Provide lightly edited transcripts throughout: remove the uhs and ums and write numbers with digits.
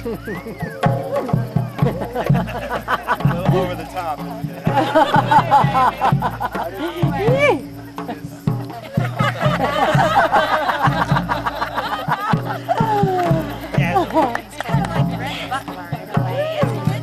little over the top, isn't it? It's kind of like Red Buckler in a way, isn't it?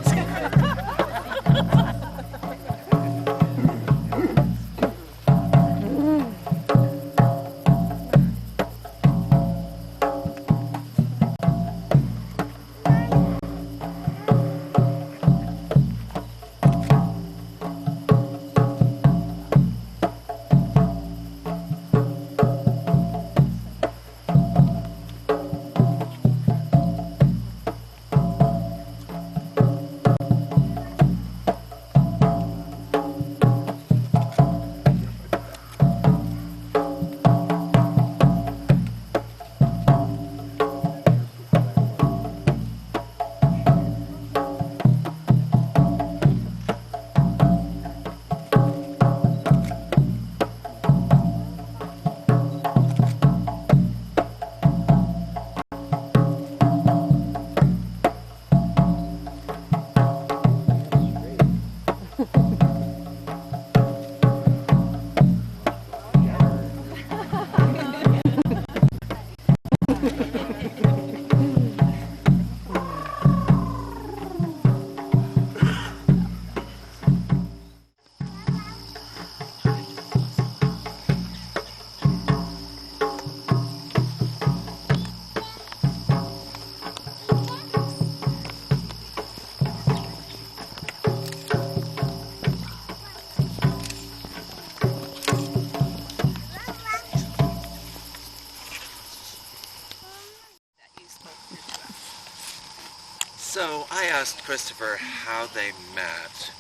So I asked Christopher how they met,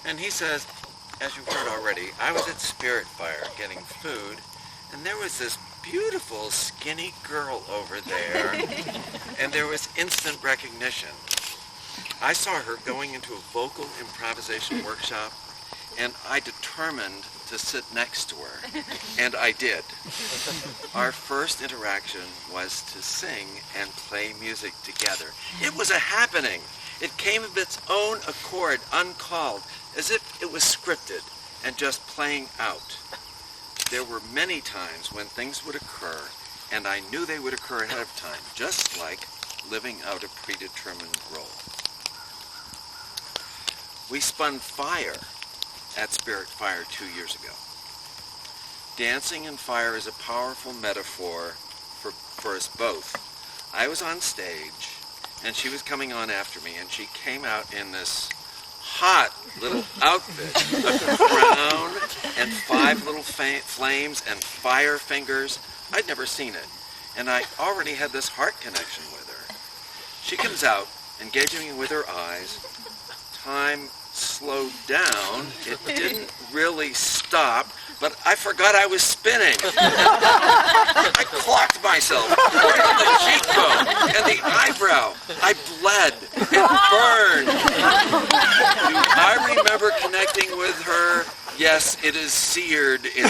and he says, as you've heard already, I was at Spirit Fire getting food, and there was this beautiful skinny girl over there, and there was instant recognition. I saw her going into a vocal improvisation workshop, and I determined to sit next to her, and I did. Our first interaction was to sing and play music together. It was a happening. It came of its own accord, uncalled, as if it was scripted and just playing out. There were many times when things would occur, and I knew they would occur ahead of time, just like living out a predetermined role. We spun fire at Spirit Fire 2 years ago. Dancing and fire is a powerful metaphor for us both. I was on stage, and she was coming on after me, and she came out in this hot little outfit, a crown and 5 little flames and fire fingers. I'd never seen it, and I already had this heart connection with her. She comes out, engaging me with her eyes. Time slowed down. It didn't really stop, but I forgot I was spinning. I clocked myself. The cheekbone and the eyebrow. I bled and burned. Do I remember connecting with her? Yes, it is seared in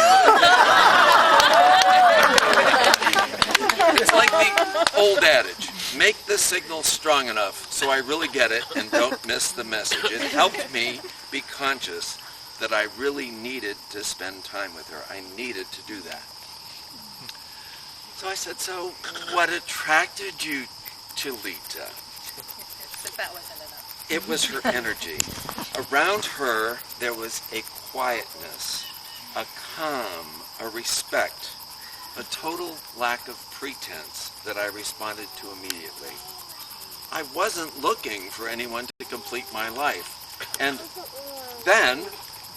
It's like the old adage. Make the signal strong enough so I really get it and don't miss the message. It helped me be conscious that I really needed to spend time with her. I needed to do that. So I said, so what attracted you to Lita? That wasn't enough. It was her energy. Around her, there was a quietness, a calm, a respect, a total lack of pretense that I responded to immediately. I wasn't looking for anyone to complete my life. And then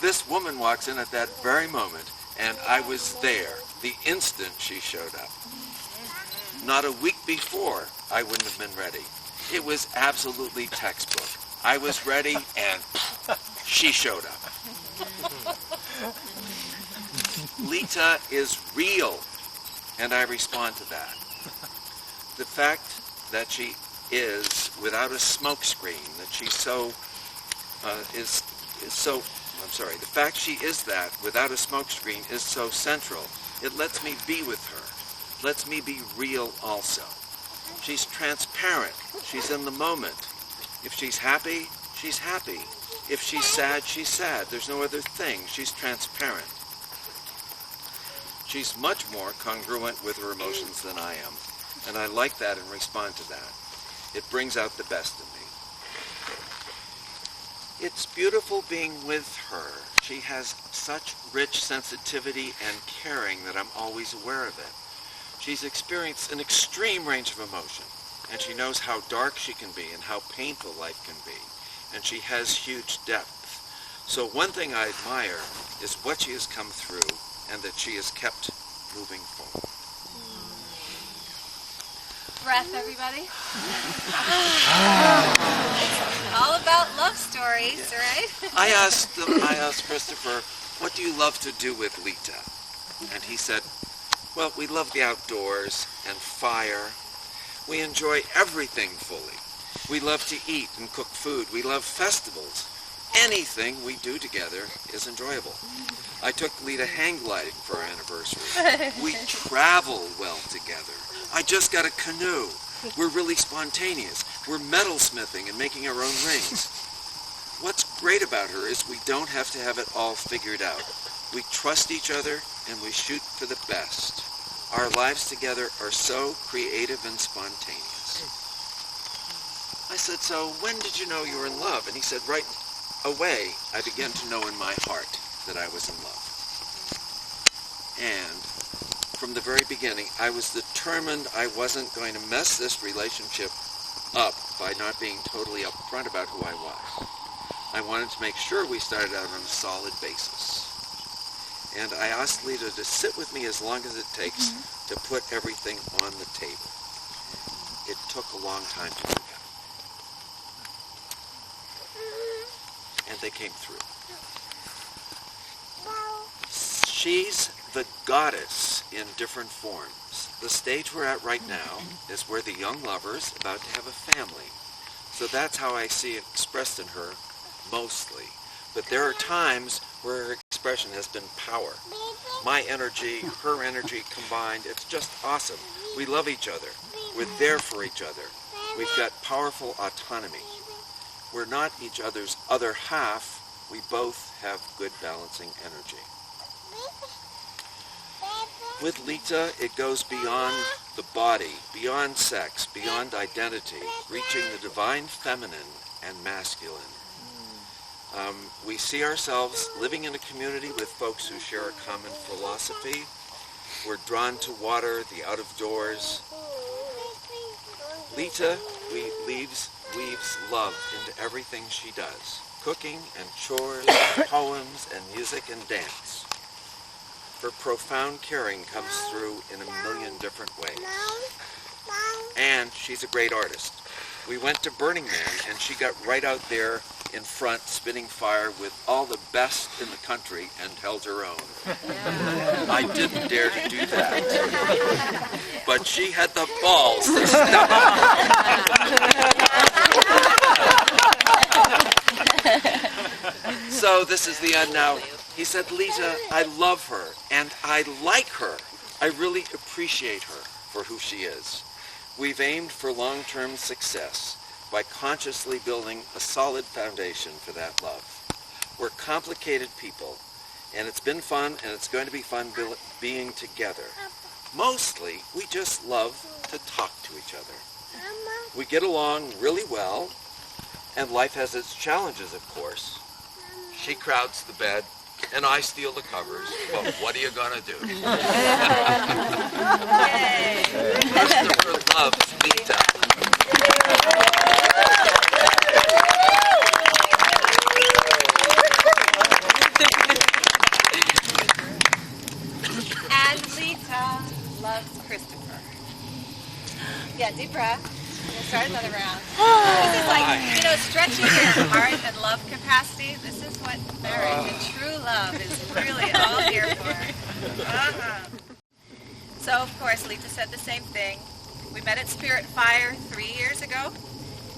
this woman walks in at that very moment, and I was there the instant she showed up. Not a week before, I wouldn't have been ready. It was absolutely textbook. I was ready, and she showed up. Lita is real, and I respond to that. The fact that she is without a smoke screen, that she the fact she is that without a smoke screen is so central. It lets me be with her, lets me be real also. She's transparent. She's in the moment. If she's happy, she's happy. If she's sad, she's sad. There's no other thing. She's transparent. She's much more congruent with her emotions than I am, and I like that and respond to that. It brings out the best in me. It's beautiful being with her. She has such rich sensitivity and caring that I'm always aware of it. She's experienced an extreme range of emotion, and she knows how dark she can be and how painful life can be, and she has huge depth. So one thing I admire is what she has come through and that she has kept moving forward. Breath, everybody. All about love stories, right? I asked Christopher, what do you love to do with Lita? And he said, well, we love the outdoors and fire. We enjoy everything fully. We love to eat and cook food. We love festivals. Anything we do together is enjoyable. I took Lita hang gliding for our anniversary. We travel well together. I just got a canoe. We're really spontaneous. We're metalsmithing and making our own rings. What's great about her is we don't have to have it all figured out. We trust each other and we shoot for the best. Our lives together are so creative and spontaneous. I said, so when did you know you were in love? And he said, right away, I began to know in my heart that I was in love. And from the very beginning, I was determined I wasn't going to mess this relationship up by not being totally upfront about who I was. I wanted to make sure we started out on a solid basis. And I asked Lita to sit with me as long as it takes to put everything on the table. It took a long time to do that. And they came through. She's the goddess in different forms. The stage we're at right now is where the young lover's about to have a family. So that's how I see it expressed in her, mostly. But there are times where her expression has been power. My energy, her energy combined, it's just awesome. We love each other. We're there for each other. We've got powerful autonomy. We're not each other's other half. We both have good balancing energy. With Lita, it goes beyond the body, beyond sex, beyond identity, reaching the divine feminine and masculine. We see ourselves living in a community with folks who share a common philosophy. We're drawn to water, the out of doors. Lita weaves love into everything she does. Cooking and chores, and poems and music and dance. Her profound caring comes through in a million different ways. And she's a great artist. We went to Burning Man and she got right out there in front spitting fire with all the best in the country and held her own. I didn't dare to do that. But she had the balls to step up. So this is the end now. He said, Lita, I love her and I like her. I really appreciate her for who she is. We've aimed for long-term success by consciously building a solid foundation for that love. We're complicated people, and it's been fun, and it's going to be fun being together. Mostly, we just love to talk to each other. We get along really well, and life has its challenges, of course. She crowds the bed, and I steal the covers, but what are you gonna do? Christopher loves Lita. And Lita loves Christopher. Yeah, deep breath. We'll start another round. This is like, stretching your heart and love capacity. This is what marriage and true love is really all here for. So, of course, Lita said the same thing. We met at Spirit Fire 3 years ago.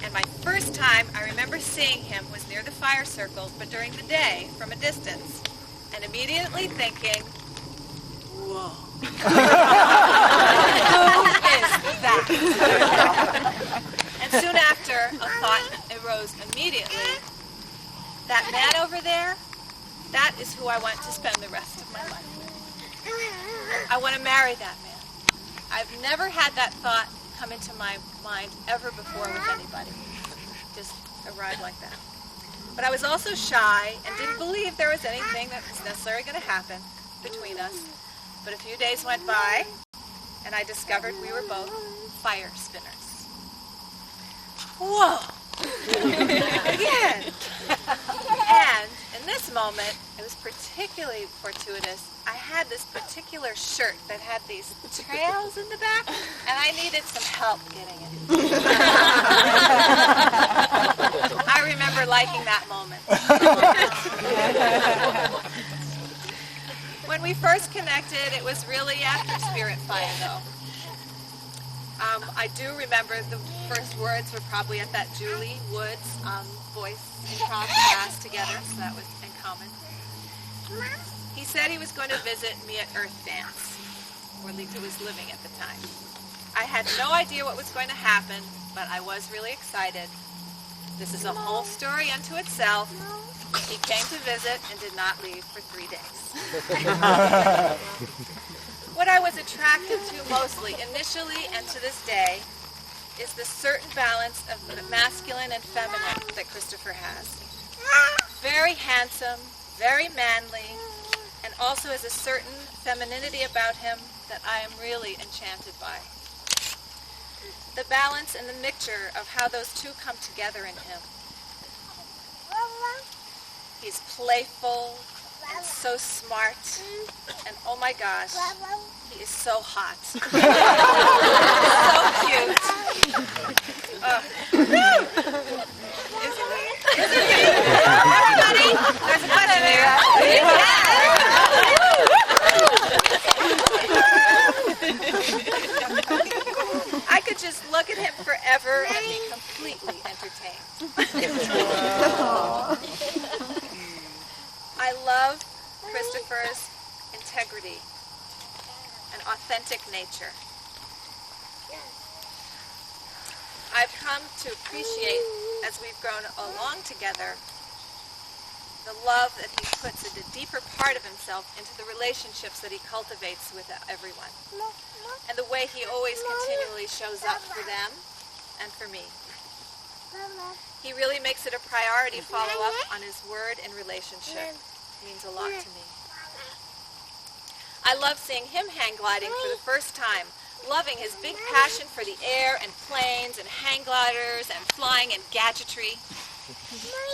And my first time I remember seeing him was near the fire circles, but during the day, from a distance. And immediately thinking, whoa. Who is that? that man over there, that is who I want to spend the rest of my life with. I want to marry that man. I've never had that thought come into my mind ever before with anybody. Just arrived like that. But I was also shy and didn't believe there was anything that was necessarily going to happen between us. But a few days went by, and I discovered we were both fire spinners. Whoa! Again! And in this moment, it was particularly fortuitous. I had this particular shirt that had these trails in the back, and I needed some help getting it. I remember liking that moment. When we first connected, it was really after Spirit Fire, though. I do remember the first words were probably at that Julie Woods voice improv class together, so that was in common. He said he was going to visit me at Earth Dance, or at least he was living at the time. I had no idea what was going to happen, but I was really excited. This is a whole story unto itself. He came to visit and did not leave for 3 days. What I was attracted to mostly, initially and to this day, is the certain balance of masculine and feminine that Christopher has. Very handsome, very manly, and also has a certain femininity about him that I am really enchanted by. The balance and the mixture of how those two come together in him. He's playful and so smart, and oh my gosh, he is so hot. So cute. Isn't he? Everybody, there's a question there. I could just look at him forever and be completely entertained. I love Christopher's integrity and authentic nature. I've come to appreciate, as we've grown along together, the love that he puts into a deeper part of himself into the relationships that he cultivates with everyone. And the way he always continually shows up for them and for me. He really makes it a priority follow up on his word and relationship. It means a lot to me. I love seeing him hang gliding for the first time, loving his big passion for the air and planes and hang gliders and flying and gadgetry.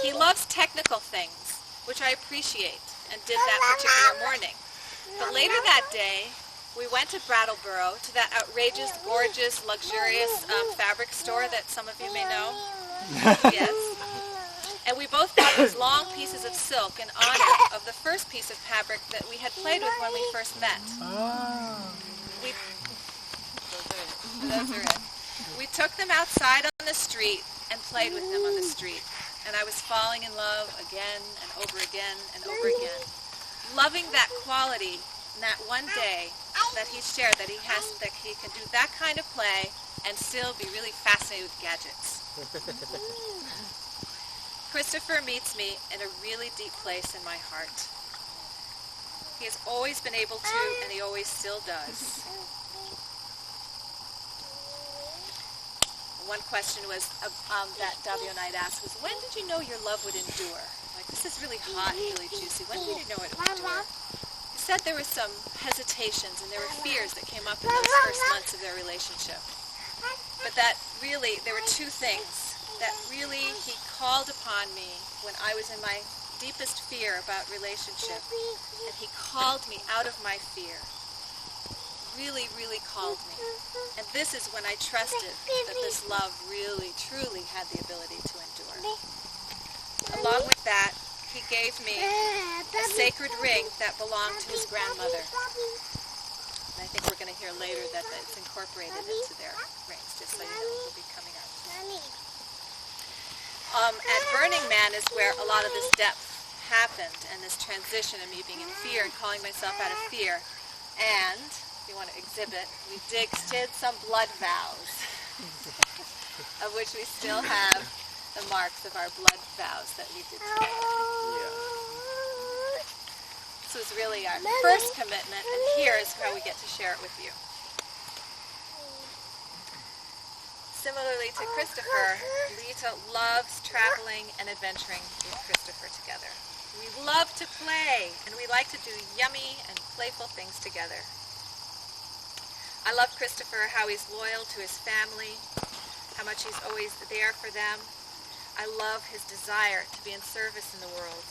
He loves technical things, which I appreciate, and did that particular morning. But later that day, we went to Brattleboro, to that outrageous, gorgeous, luxurious fabric store that some of you may know. Yes. And we both bought these long pieces of silk in honor of the first piece of fabric that we had played with when we first met. Those are it. We took them outside on the street and played with them on the street. And I was falling in love again and over again and over again. Loving that quality in that one day that he shared, that he can do that kind of play and still be really fascinated with gadgets. Christopher meets me in a really deep place in my heart. He has always been able to, and he always still does. One question was that W and I had asked was, when did you know your love would endure? Like, this is really hot, really juicy. When did you know it would endure? He said there were some hesitations and there were fears that came up in those first months of their relationship. But that really, there were two things that really he called upon me when I was in my deepest fear about relationship. And he called me out of my fear. Really, really called me. And this is when I trusted that this love really, truly had the ability to endure. Along with that, he gave me a sacred ring that belonged to his grandmother. And I think we're going to hear later that it's incorporated into their rings, just so you know it will be coming up. At Burning Man is where a lot of this depth happened, and this transition of me being in fear and calling myself out of fear. And if you want to exhibit, we did some blood vows, of which we still have the marks of our blood vows that we did together. this was really our first commitment, and here is how we get to share it with you. Similarly to Christopher, Lita loves traveling and adventuring with Christopher together. We love to play, and we like to do yummy and playful things together. I love Christopher, how he's loyal to his family, how much he's always there for them. I love his desire to be in service in the world.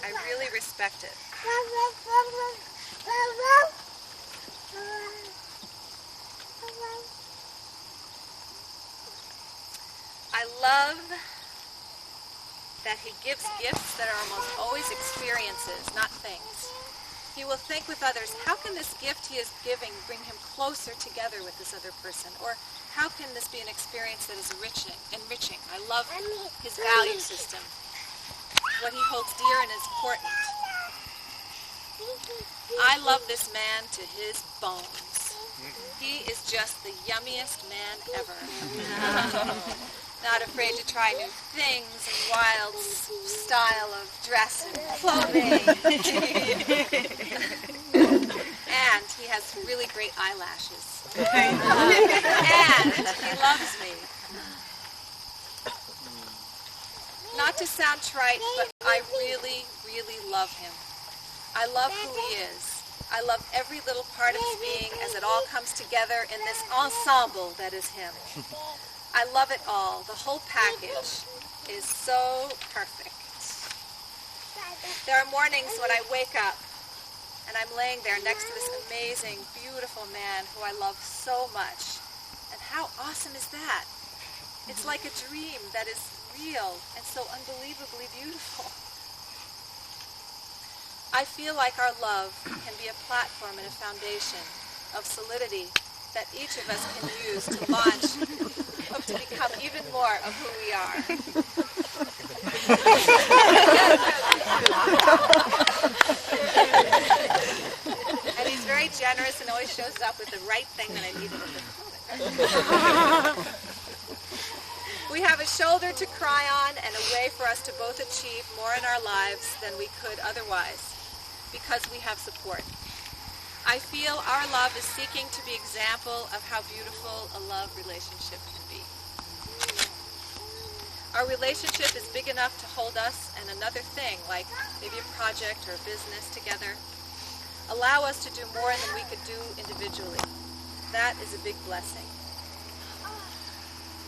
I really respect it. I love that he gives gifts that are almost always experiences, not things. He will think with others, how can this gift he is giving bring him closer together with this other person? Or how can this be an experience that is enriching? I love his value system, what he holds dear and important. I love this man to his bones. He is just the yummiest man ever. Not afraid to try new things and wild style of dress and clothing. And he has really great eyelashes. And he loves me. Not to sound trite, but I really, really love him. I love who he is. I love every little part of his being as it all comes together in this ensemble that is him. I love it all. The whole package is so perfect. There are mornings when I wake up and I'm laying there next to this amazing, beautiful man who I love so much. And how awesome is that? It's like a dream that is real and so unbelievably beautiful. I feel like our love can be a platform and a foundation of solidity that each of us can use to launch, to become even more of who we are. And he's very generous and always shows up with the right thing that I needed at this moment. We have a shoulder to cry on and a way for us to both achieve more in our lives than we could otherwise, because we have support. I feel our love is seeking to be an example of how beautiful a love relationship can be. Our relationship is big enough to hold us and another thing, like maybe a project or a business together, allow us to do more than we could do individually. That is a big blessing.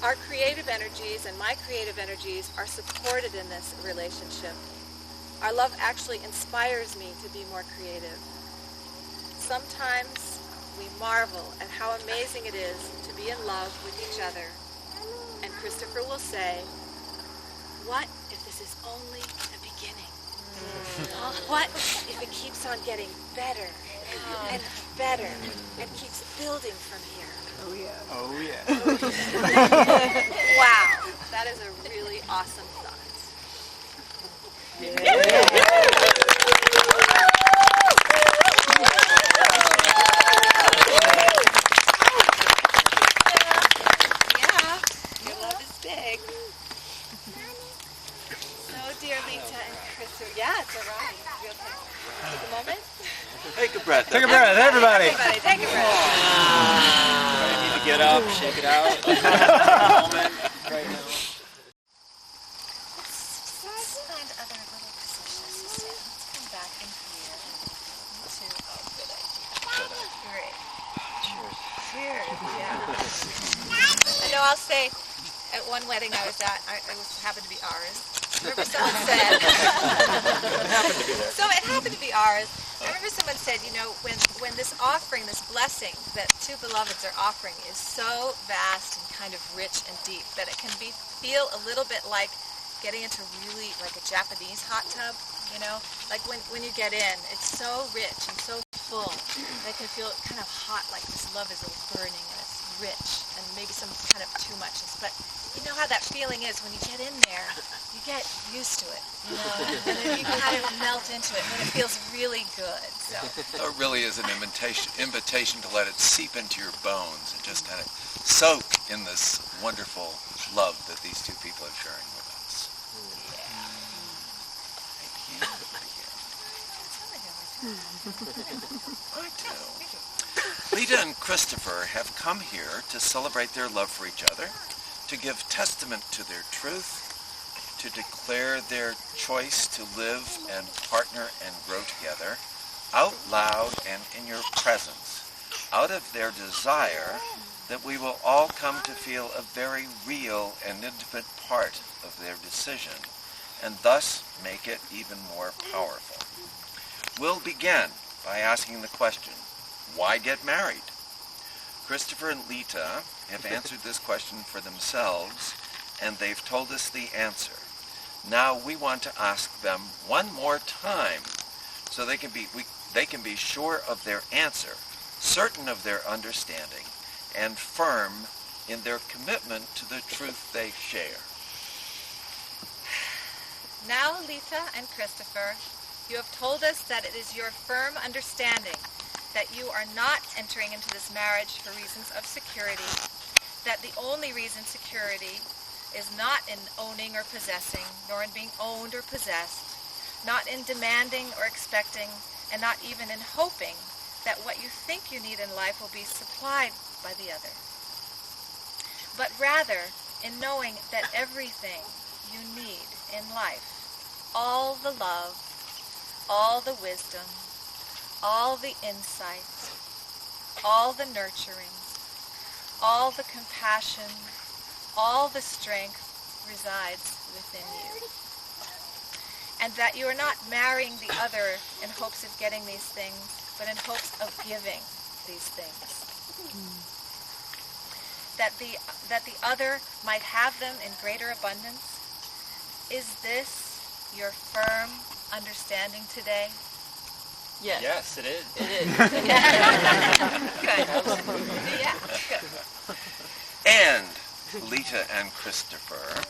Our creative energies and my creative energies are supported in this relationship. Our love actually inspires me to be more creative. Sometimes we marvel at how amazing it is to be in love with each other. And Christopher will say, what if this is only the beginning? What if it keeps on getting better and better and keeps building from here? Oh yeah. Oh yeah. Wow, that is a really awesome thought. Yeah, your love is big. So, dear Lita and Christopher, yeah, it's a ride. You okay? Take a moment. Take a breath. Take a breath, everybody. Everybody, take a breath. You need to get up, shake it out. Moment right now. Let's find other little positions to sit. Let's come back in here. You too. Oh, good idea. Great. Cheers. Yeah. I know I'll say, at one wedding I was at, happened to be ours. Remember someone said, so it happened to be ours. I remember someone said, you know, when this offering, this blessing that two beloveds are offering is so vast and kind of rich and deep that it can feel a little bit like getting into really like a Japanese hot tub, you know? Like when you get in, it's so rich and so full that it can feel kind of hot, like this love is all burning and it's rich and maybe some kind of too much. But you know how that feeling is when you get in there, you get used to it, you know, and then you kind of melt into it and it feels really good. So It really is an invitation to let it seep into your bones and just kind of soak in this wonderful love that these two people are sharing with us. yeah. Thank you. That's what I do. I do. Lita and Christopher have come here to celebrate their love for each other, to give testament to their truth, to declare their choice to live and partner and grow together, out loud and in your presence, out of their desire that we will all come to feel a very real and intimate part of their decision, and thus make it even more powerful. We'll begin by asking the question, why get married? Christopher and Lita have answered this question for themselves, and they've told us the answer. Now we want to ask them one more time so they can be sure of their answer, certain of their understanding, and firm in their commitment to the truth they share. Now, Lita and Christopher, you have told us that it is your firm understanding that you are not entering into this marriage for reasons of security, that the only reason security is not in owning or possessing, nor in being owned or possessed, not in demanding or expecting, and not even in hoping that what you think you need in life will be supplied by the other, but rather in knowing that everything you need in life, all the love, all the wisdom, all the insight, all the nurturing, all the compassion, all the strength resides within you. And that you are not marrying the other in hopes of getting these things, but in hopes of giving these things. That the other might have them in greater abundance. Is this your firm understanding today? Yes. Yes, it is. It is. Good. Yeah, good. And, Lita and Christopher,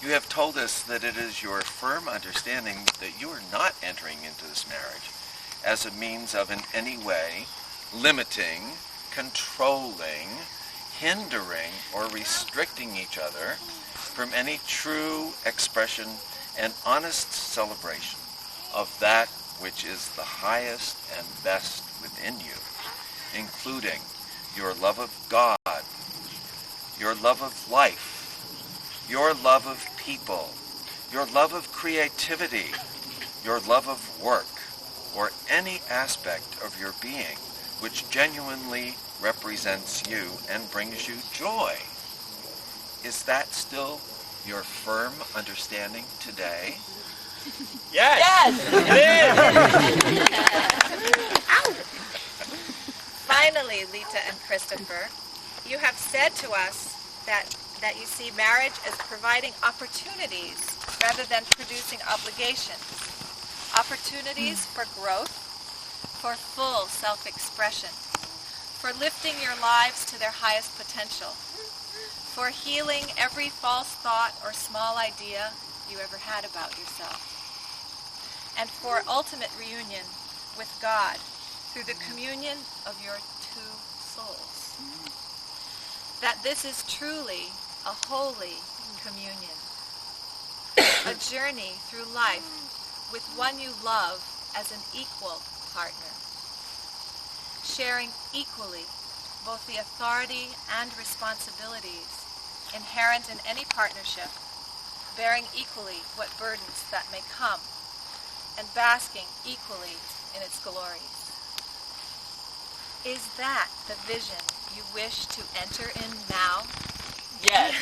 you have told us that it is your firm understanding that you are not entering into this marriage as a means of in any way limiting, controlling, hindering, or restricting each other from any true expression and honest celebration of that which is the highest and best within you, including your love of God, your love of life, your love of people, your love of creativity, your love of work, or any aspect of your being which genuinely represents you and brings you joy. Is that still your firm understanding today? Yes! Finally, Lita and Christopher, you have said to us that you see marriage as providing opportunities rather than producing obligations. Opportunities for growth, for full self-expression, for lifting your lives to their highest potential, for healing every false thought or small idea you ever had about yourself, and for ultimate reunion with God through the communion of your two souls. That this is truly a holy communion, a journey through life with one you love as an equal partner, sharing equally both the authority and responsibilities inherent in any partnership, bearing equally what burdens that may come, and basking equally in its glories. Is that the vision you wish to enter in now? Yes.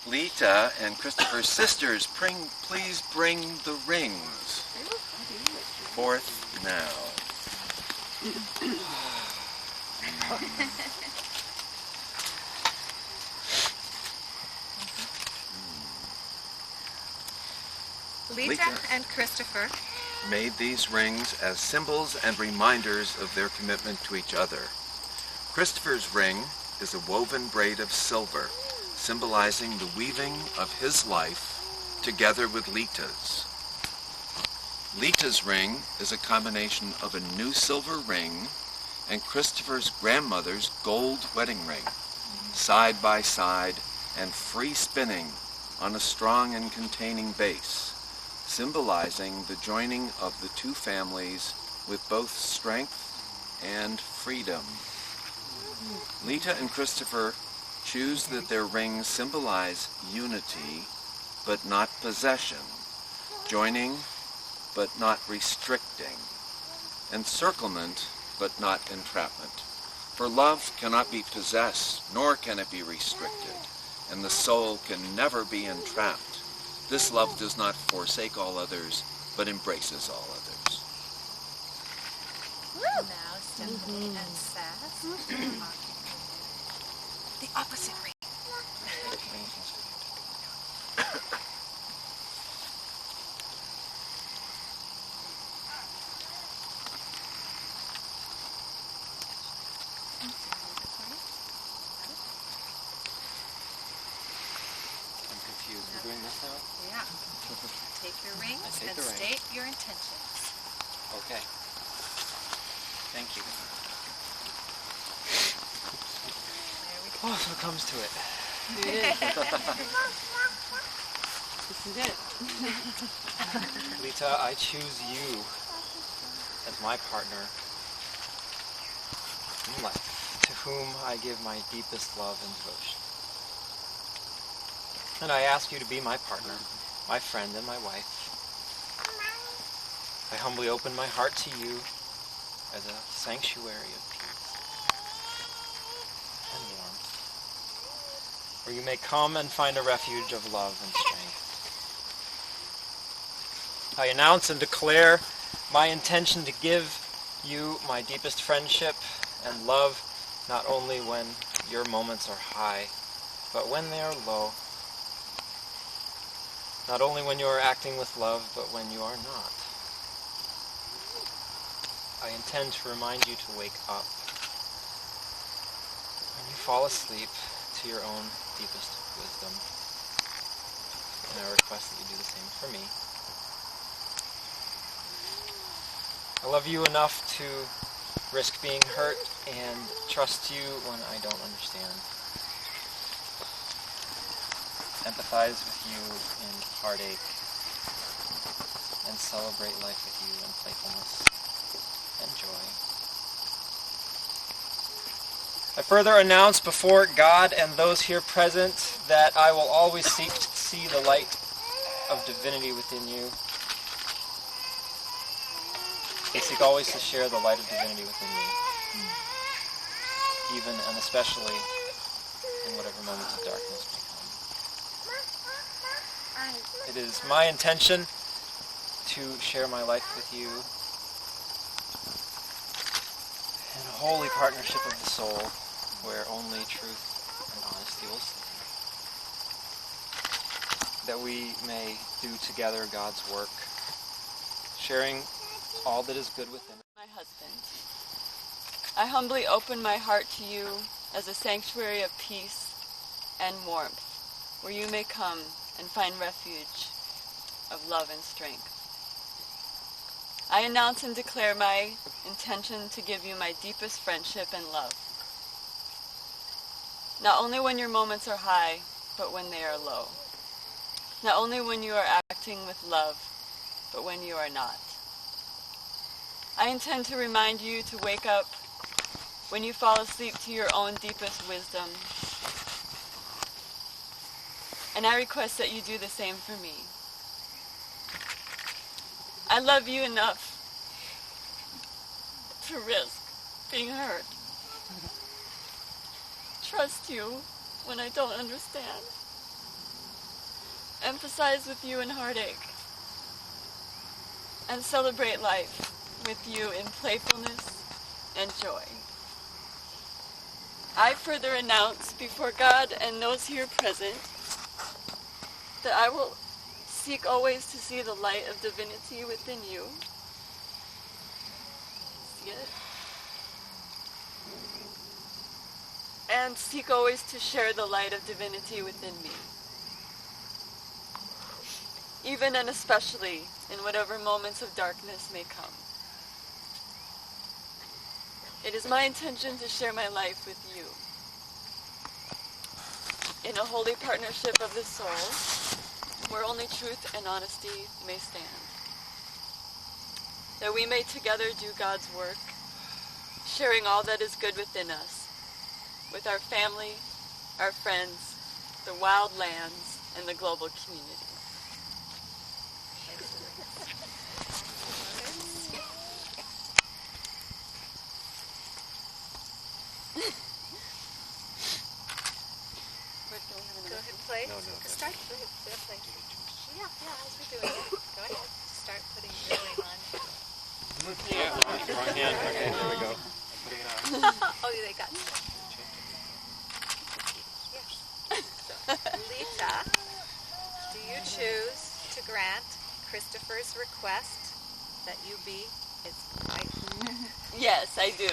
Lita and Christopher's sisters, please bring the rings forth now. Lita and Christopher made these rings as symbols and reminders of their commitment to each other. Christopher's ring is a woven braid of silver, symbolizing the weaving of his life together with Lita's. Lita's ring is a combination of a new silver ring and Christopher's grandmother's gold wedding ring, side by side and free spinning on a strong and containing base, symbolizing the joining of the two families with both strength and freedom. Lita and Christopher choose that their rings symbolize unity, but not possession, joining, but not restricting, encirclement, but not entrapment. For love cannot be possessed, nor can it be restricted, and the soul can never be entrapped. This love does not forsake all others, but embraces all others. Now Stephanie and Sass. The opposite ring. I'm confused. We're doing this now? Yeah. Take your rings take and the ring. state your intentions. Okay. Thank you. There we go. Oh, so it comes to it. This is it. Lita, I choose you as my partner in life, to whom I give my deepest love and devotion. And I ask you to be my partner, my friend, and my wife. I humbly open my heart to you as a sanctuary of peace and warmth, where you may come and find a refuge of love and strength. I announce and declare my intention to give you my deepest friendship and love, not only when your moments are high, but when they are low. Not only when you are acting with love, but when you are not. I intend to remind you to wake up when you fall asleep to your own deepest wisdom. And I request that you do the same for me. I love you enough to risk being hurt and trust you when I don't understand. Empathize with you in heartache and celebrate life with you in playfulness and joy. I further announce before God and those here present that I will always seek to see the light of divinity within you. I seek always to share the light of divinity within you, even and especially in whatever moments of darkness may come. It is my intention to share my life with you in a holy partnership of the soul, where only truth and honesty will stand. That we may do together God's work, sharing all that is good within. My husband, I humbly open my heart to you as a sanctuary of peace and warmth, where you may come and find refuge of love and strength. I announce and declare my intention to give you my deepest friendship and love, not only when your moments are high, but when they are low. Not only when you are acting with love, but when you are not. I intend to remind you to wake up when you fall asleep to your own deepest wisdom. And I request that you do the same for me. I love you enough to risk being hurt. Trust you when I don't understand. Emphasize with you in heartache. And celebrate life with you in playfulness and joy. I further announce before God and those here present that I will seek always to see the light of divinity within you. See it? And seek always to share the light of divinity within me. Even and especially in whatever moments of darkness may come. It is my intention to share my life with you in a holy partnership of the soul, where only truth and honesty may stand. That we may together do God's work, sharing all that is good within us, with our family, our friends, the wild lands, and the global community. Go ahead and play. Start. Go ahead. Play. Yeah, as we're doing it. Go ahead. Start putting your ring on. Wrong hand. Okay, there we go. Oh, they got it. Yes. Lita, do you choose to grant Christopher's request that you be his wife? Yes, I do.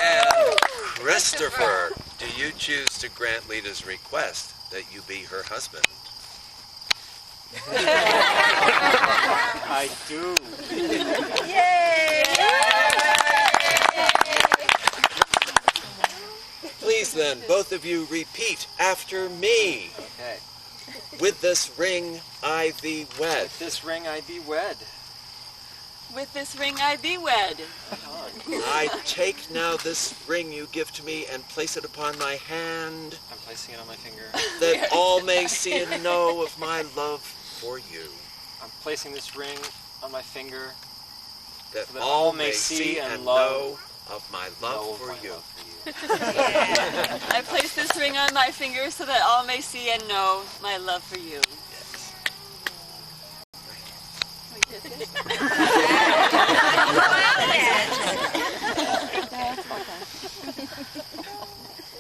And Christopher, do you choose to grant Lita's request that you be her husband? I do. Yay! Please then, both of you repeat after me. Okay. With this ring I thee wed. With this ring I be wed. With this ring I be wed. I take now this ring you give to me and place it upon my hand, I'm placing it on my finger. that all may see and know of my love for you. I'm placing this ring on my finger. That So that all may see and know of my love for you. I place this ring on my finger so that all may see and know my love for you.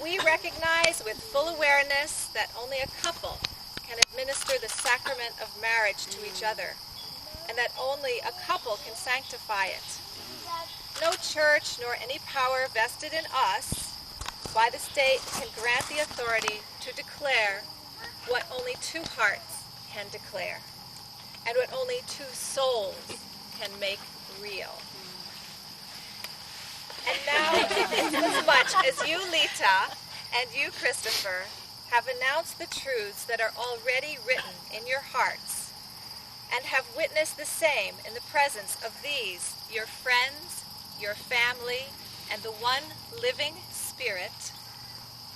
We recognize with full awareness that only a couple can administer the sacrament of marriage to each other, and that only a couple can sanctify it. No church nor any power vested in us by the state can grant the authority to declare what only two hearts can declare, and what only two souls can make real. And now, as much as you, Lita, and you, Christopher, have announced the truths that are already written in your hearts, and have witnessed the same in the presence of these, your friends, your family, and the one living Spirit,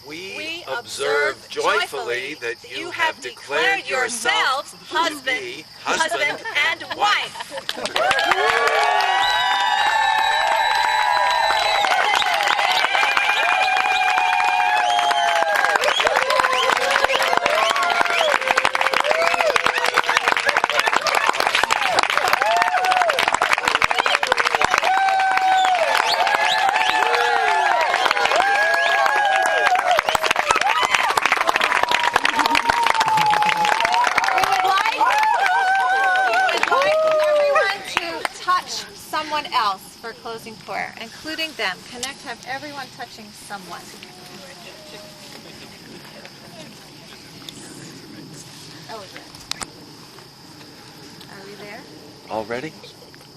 We observe joyfully that you have declared yourselves husband, to be husband and wife. Someone else for closing prayer, including them. Connect, have everyone touching someone. Oh, are we there? All ready?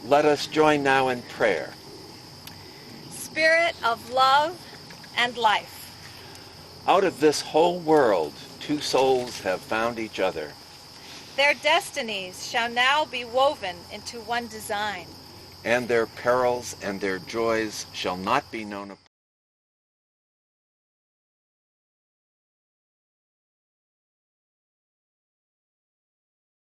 Let us join now in prayer. Spirit of love and life. Out of this whole world, two souls have found each other. Their destinies shall now be woven into one design. And their perils and their joys shall not be known apart.